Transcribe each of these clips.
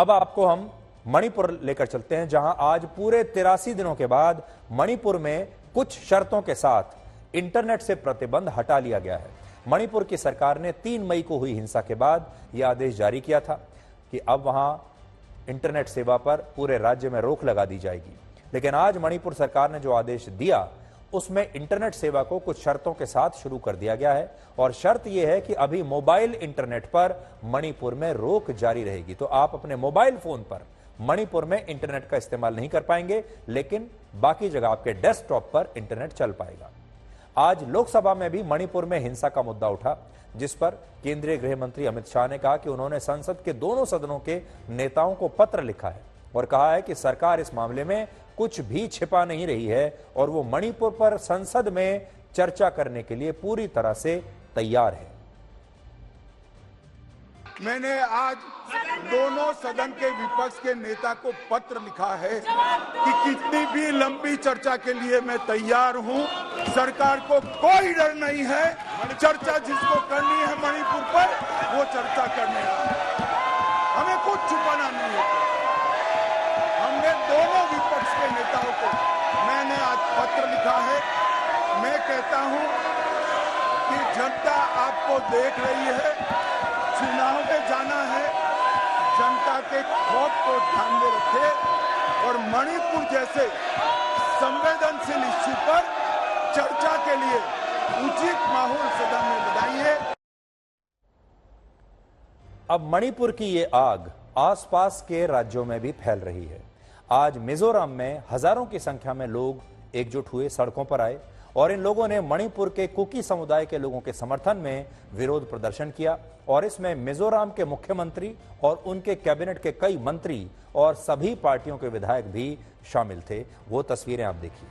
अब आपको हम मणिपुर लेकर चलते हैं, जहां आज पूरे 83 दिनों के बाद मणिपुर में कुछ शर्तों के साथ इंटरनेट से प्रतिबंध हटा लिया गया है। मणिपुर की सरकार ने 3 मई को हुई हिंसा के बाद यह आदेश जारी किया था कि अब वहां इंटरनेट सेवा पर पूरे राज्य में रोक लगा दी जाएगी। लेकिन आज मणिपुर सरकार ने जो आदेश दिया उसमें इंटरनेट सेवा को कुछ शर्तों के साथ शुरू कर दिया गया है, और शर्त यह है कि अभी मोबाइल इंटरनेट पर मणिपुर में रोक जारी रहेगी। तो आप अपने मोबाइल फोन पर मणिपुर में इंटरनेट का इस्तेमाल नहीं कर पाएंगे, लेकिन बाकी जगह आपके डेस्कटॉप पर इंटरनेट चल पाएगा। आज लोकसभा में भी मणिपुर में हिंसा का मुद्दा उठा, जिस पर केंद्रीय गृह मंत्री अमित शाह ने कहा कि उन्होंने संसद के दोनों सदनों के नेताओं को पत्र लिखा है और कहा है कि सरकार इस मामले में कुछ भी छिपा नहीं रही है और वो मणिपुर पर संसद में चर्चा करने के लिए पूरी तरह से तैयार है। मैंने आज दोनों सदन के विपक्ष के नेता को पत्र लिखा है कि कितनी भी लंबी चर्चा के लिए मैं तैयार हूं। सरकार को कोई डर नहीं है। चर्चा जिसको करनी है मणिपुर पर, वो चर्चा करने हमें कुछ छुपाना नहीं है। हमने दोनों विपक्ष के नेताओं को मैंने आज पत्र लिखा है। मैं कहता हूं कि जनता आपको देख रही है, चुनाव में जाना है, जनता के खौफ को ध्यान में रखे और मणिपुर जैसे संवेदनशील इश्यू पर चर्चा के लिए उचित माहौल सदन में बनाइए। अब मणिपुर की ये आग आसपास के राज्यों में भी फैल रही है। आज मिजोरम में हजारों की संख्या में लोग एकजुट हुए, सड़कों पर आए और इन लोगों ने मणिपुर के कुकी समुदाय के लोगों के समर्थन में विरोध प्रदर्शन किया, और इसमें मिजोरम के मुख्यमंत्री और उनके कैबिनेट के कई मंत्री और सभी पार्टियों के विधायक भी शामिल थे। वो तस्वीरें आप देखिए।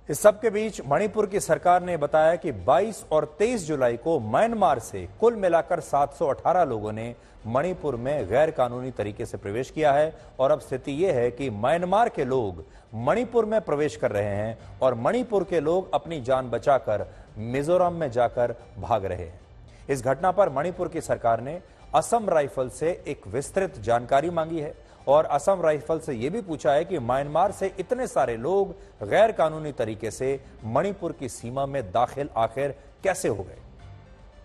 इस सब के बीच मणिपुर की सरकार ने बताया कि 22 और 23 जुलाई को म्यांमार से कुल मिलाकर 718 लोगों ने मणिपुर में गैर कानूनी तरीके से प्रवेश किया है, और अब स्थिति यह है कि म्यांमार के लोग मणिपुर में प्रवेश कर रहे हैं और मणिपुर के लोग अपनी जान बचाकर मिजोरम में जाकर भाग रहे हैं। इस घटना पर मणिपुर की सरकार ने असम राइफल से एक विस्तृत जानकारी मांगी है और असम राइफल से यह भी पूछा है कि म्यांमार से इतने सारे लोग गैर कानूनी तरीके से मणिपुर की सीमा में दाखिल आखिर कैसे हो गए।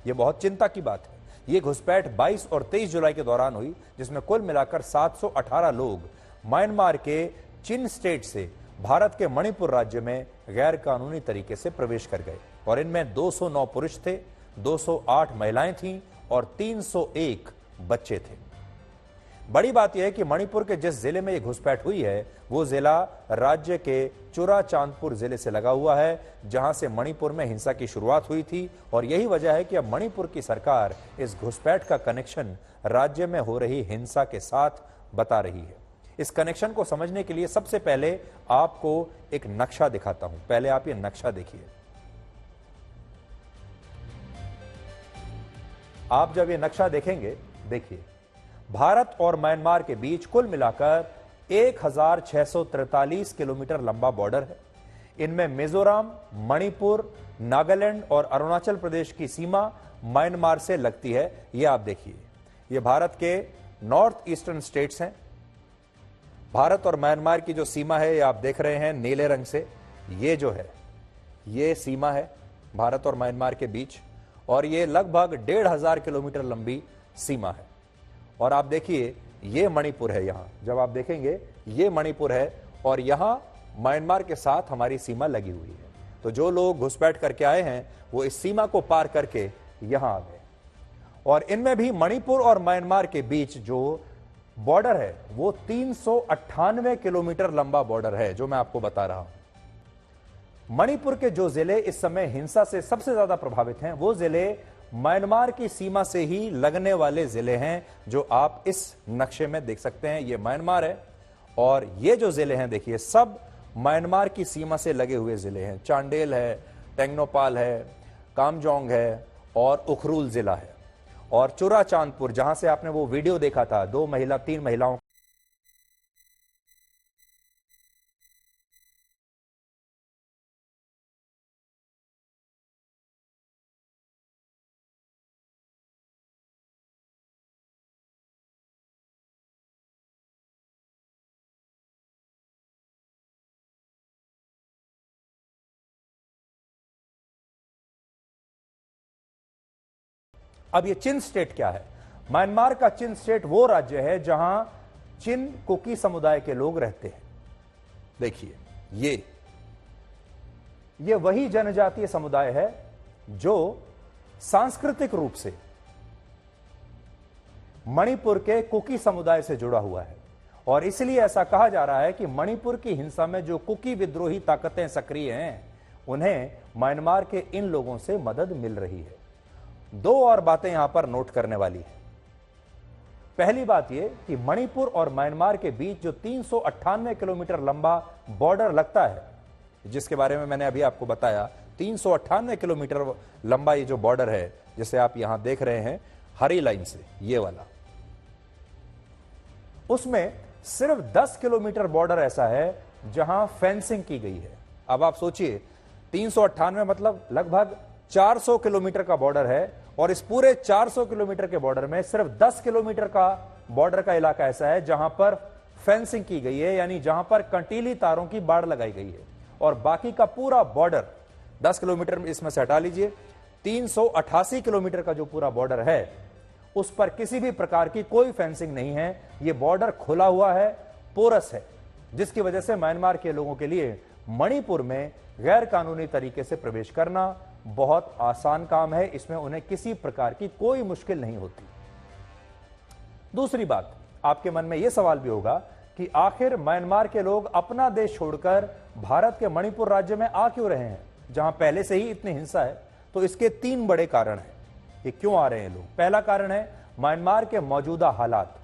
यह बहुत चिंता की बात है। यह घुसपैठ 22 और 23 जुलाई के दौरान हुई, जिसमें कुल मिलाकर 718 लोग म्यांमार के चिन स्टेट से भारत के मणिपुर राज्य में गैर कानूनी तरीके से प्रवेश कर गए, और इनमें 209 पुरुष थे, 208 महिलाएं थीं और 301 बच्चे थे। बड़ी बात यह है कि मणिपुर के जिस जिले में यह घुसपैठ हुई है वो जिला राज्य के चुराचांदपुर जिले से लगा हुआ है, जहां से मणिपुर में हिंसा की शुरुआत हुई थी, और यही वजह है कि अब मणिपुर की सरकार इस घुसपैठ का कनेक्शन राज्य में हो रही हिंसा के साथ बता रही है। इस कनेक्शन को समझने के लिए सबसे पहले आपको एक नक्शा दिखाता हूं। पहले आप ये नक्शा देखिए। आप जब ये नक्शा देखेंगे, देखिए भारत और म्यांमार के बीच कुल मिलाकर 1643 किलोमीटर लंबा बॉर्डर है। इनमें मिजोरम, मणिपुर, नागालैंड और अरुणाचल प्रदेश की सीमा म्यांमार से लगती है। यह आप देखिए, यह भारत के नॉर्थ ईस्टर्न स्टेट्स हैं। भारत और म्यांमार की जो सीमा है, ये आप देख रहे हैं नीले रंग से, ये जो है ये सीमा है भारत और म्यांमार के बीच, और ये लगभग 1500 किलोमीटर लंबी सीमा है। और आप देखिए ये मणिपुर है। यहां जब आप देखेंगे ये मणिपुर है और यहां म्यांमार के साथ हमारी सीमा लगी हुई है। तो जो लोग घुसपैठ करके आए हैं वो इस सीमा को पार करके यहां आ गए, और इनमें भी मणिपुर और म्यांमार के बीच जो बॉर्डर है वो 398 किलोमीटर लंबा बॉर्डर है, जो मैं आपको बता रहा हूं। मणिपुर के जो जिले इस समय हिंसा से सबसे ज्यादा प्रभावित हैं वो जिले म्यांमार की सीमा से ही लगने वाले जिले हैं, जो आप इस नक्शे में देख सकते हैं। ये म्यांमार है और ये जो जिले हैं देखिए सब म्यांमार की सीमा से लगे हुए जिले हैं। चांडेल है, टेंगनोपाल है, कामजोंग है और उखरूल जिला है, और चुराचांदपुर जहां से आपने वो वीडियो देखा था 3 महिलाओं अब ये चिन स्टेट क्या है? म्यांमार का चिन स्टेट वो राज्य है जहां चिन कुकी समुदाय के लोग रहते हैं। देखिए, ये वही जनजातीय समुदाय है जो सांस्कृतिक रूप से मणिपुर के कुकी समुदाय से जुड़ा हुआ है, और इसलिए ऐसा कहा जा रहा है कि मणिपुर की हिंसा में जो कुकी विद्रोही ताकतें सक्रिय हैं, उन्हें म्यांमार के इन लोगों से मदद मिल रही है। दो और बातें यहां पर नोट करने वाली है। पहली बात यह कि मणिपुर और म्यांमार के बीच जो 398 किलोमीटर लंबा बॉर्डर लगता है, जिसके बारे में मैंने अभी आपको बताया, 398 किलोमीटर लंबा ये जो बॉर्डर है, जिसे आप यहां देख रहे हैं हरी लाइन से, ये वाला, उसमें सिर्फ 10 किलोमीटर बॉर्डर ऐसा है जहां फेंसिंग की गई है। अब आप सोचिए, 398 मतलब लगभग 400 किलोमीटर का बॉर्डर है, और इस पूरे 400 किलोमीटर के बॉर्डर में सिर्फ 10 किलोमीटर का बॉर्डर का इलाका ऐसा है जहां पर फेंसिंग की गई है, यानी जहां पर कंटीली तारों की बाड़ लगाई गई है, और बाकी का पूरा बॉर्डर 10 किलोमीटर इसमें से हटा लीजिए, 388 किलोमीटर का जो पूरा बॉर्डर है, उस पर किसी भी प्रकार की कोई फेंसिंग नहीं है। यह बॉर्डर खुला हुआ है, पोरस है, जिसकी वजह से म्यांमार के लोगों के लिए मणिपुर में गैर कानूनी तरीके से प्रवेश करना बहुत आसान काम है। इसमें उन्हें किसी प्रकार की कोई मुश्किल नहीं होती। दूसरी बात, आपके मन में यह सवाल भी होगा कि आखिर म्यांमार के लोग अपना देश छोड़कर भारत के मणिपुर राज्य में आ क्यों रहे हैं, जहां पहले से ही इतनी हिंसा है? तो इसके 3 बड़े कारण हैं कि क्यों आ रहे हैं लोग। पहला कारण है म्यांमार के मौजूदा हालात।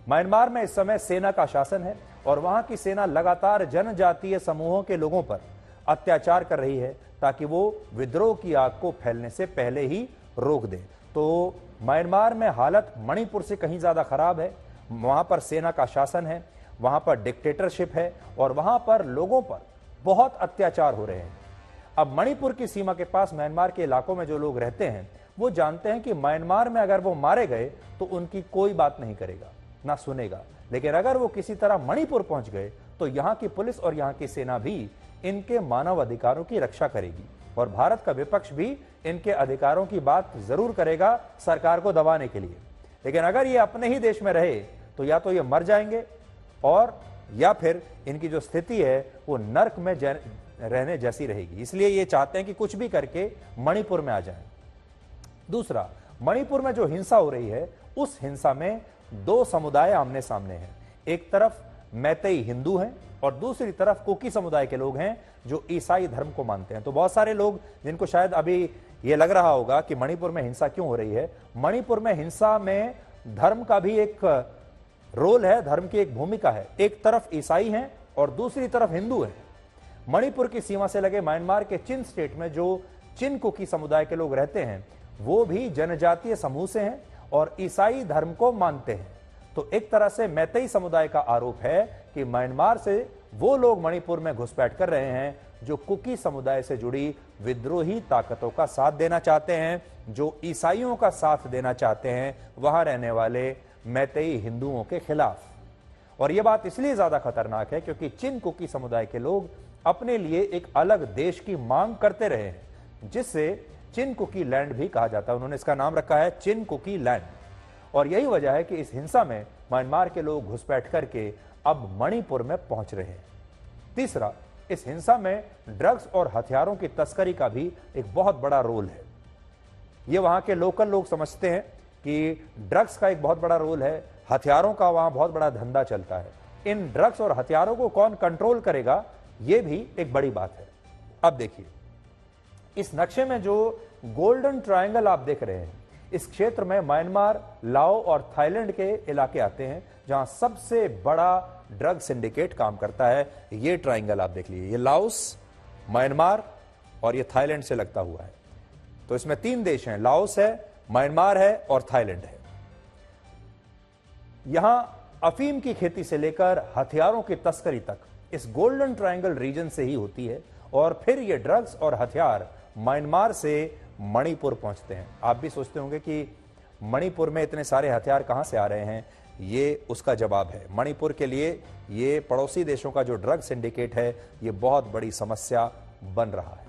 म्यांमार में इस समय सेना का शासन है, और वहां की सेना लगातार जनजातीय समूहों के लोगों पर अत्याचार कर रही है ताकि वो विद्रोह की आग को फैलने से पहले ही रोक दे। तो म्यांमार में हालत मणिपुर से कहीं ज्यादा खराब है। वहां पर सेना का शासन है, वहां पर डिक्टेटरशिप है, और वहां पर लोगों पर बहुत अत्याचार हो रहे हैं। अब मणिपुर की सीमा के पास म्यांमार के इलाकों में जो लोग रहते हैं, वो जानते हैं कि म्यांमार में अगर वो मारे गए तो उनकी कोई बात नहीं करेगा, ना सुनेगा, लेकिन अगर वो किसी तरह मणिपुर पहुंच गए तो यहां की पुलिस और यहां की सेना भी इनके मानव अधिकारों की रक्षा करेगी, और भारत का विपक्ष भी इनके अधिकारों की बात जरूर करेगा सरकार को दबाने के लिए। लेकिन अगर ये अपने ही देश में रहे तो या तो ये मर जाएंगे, और या फिर इनकी जो स्थिति है वो नर्क में रहने जैसी रहेगी। इसलिए ये चाहते हैं कि कुछ भी करके मणिपुर में आ जाएं। दूसरा, मणिपुर में जो हिंसा हो रही है, उस हिंसा में 2 समुदाय आमने सामने हैं। एक तरफ मैतेई हिंदू हैं, और दूसरी तरफ कुकी समुदाय के लोग हैं जो ईसाई धर्म को मानते हैं। तो बहुत सारे लोग जिनको शायद अभी ये लग रहा होगा कि मणिपुर में हिंसा क्यों हो रही है, मणिपुर में हिंसा में धर्म का भी एक रोल है, धर्म की एक भूमिका है। एक तरफ ईसाई हैं और दूसरी तरफ हिंदू हैं। मणिपुर की सीमा से लगे म्यांमार के चिन स्टेट में जो चिन कुकी समुदाय के लोग रहते हैं, वो भी जनजातीय समूह से हैं और ईसाई धर्म को मानते हैं। तो एक तरह से मैतेई समुदाय का आरोप है कि म्यांमार से वो लोग मणिपुर में घुसपैठ कर रहे हैं जो कुकी समुदाय से जुड़ी विद्रोही ताकतों का साथ देना चाहते हैं, जो ईसाइयों का साथ देना चाहते हैं वहां रहने वाले मैतेई हिंदुओं के खिलाफ। और यह बात इसलिए ज्यादा खतरनाक है क्योंकि चिन कुकी समुदाय के लोग अपने लिए एक अलग देश की मांग करते रहे हैं, जिससे चिन कुकी लैंड भी कहा जाता है। उन्होंने इसका नाम रखा है चिन कुकी लैंड, और यही वजह है कि इस हिंसा में म्यांमार के लोग घुसपैठ करके अब मणिपुर में पहुंच रहे हैं। तीसरा, इस हिंसा में ड्रग्स और हथियारों की तस्करी का भी एक बहुत बड़ा रोल है। ये वहां के लोकल लोग समझते हैं कि ड्रग्स का एक बहुत बड़ा रोल है, हथियारों का वहां बहुत बड़ा धंधा चलता है। इन ड्रग्स और हथियारों को कौन कंट्रोल करेगा, यह भी एक बड़ी बात है। अब देखिए, इस नक्शे में जो गोल्डन ट्रायंगल आप देख रहे हैं, इस क्षेत्र में म्यांमार, लाओ और थाईलैंड के इलाके आते हैं जहां सबसे बड़ा ड्रग सिंडिकेट काम करता है। ये ट्रायंगल आप देख लीजिए, ये लाओस, म्यांमार और ये थाईलैंड से लगता हुआ है। तो इसमें 3 देश हैं, लाओस है, म्यांमार है और थाईलैंड है। यहां अफीम की खेती से लेकर हथियारों की तस्करी तक इस गोल्डन ट्रायंगल रीजन से ही होती है, और फिर ये ड्रग्स और हथियार म्यांमार से मणिपुर पहुंचते हैं। आप भी सोचते होंगे कि मणिपुर में इतने सारे हथियार कहां से आ रहे हैं, ये उसका जवाब है। मणिपुर के लिए ये पड़ोसी देशों का जो ड्रग सिंडिकेट है, ये बहुत बड़ी समस्या बन रहा है।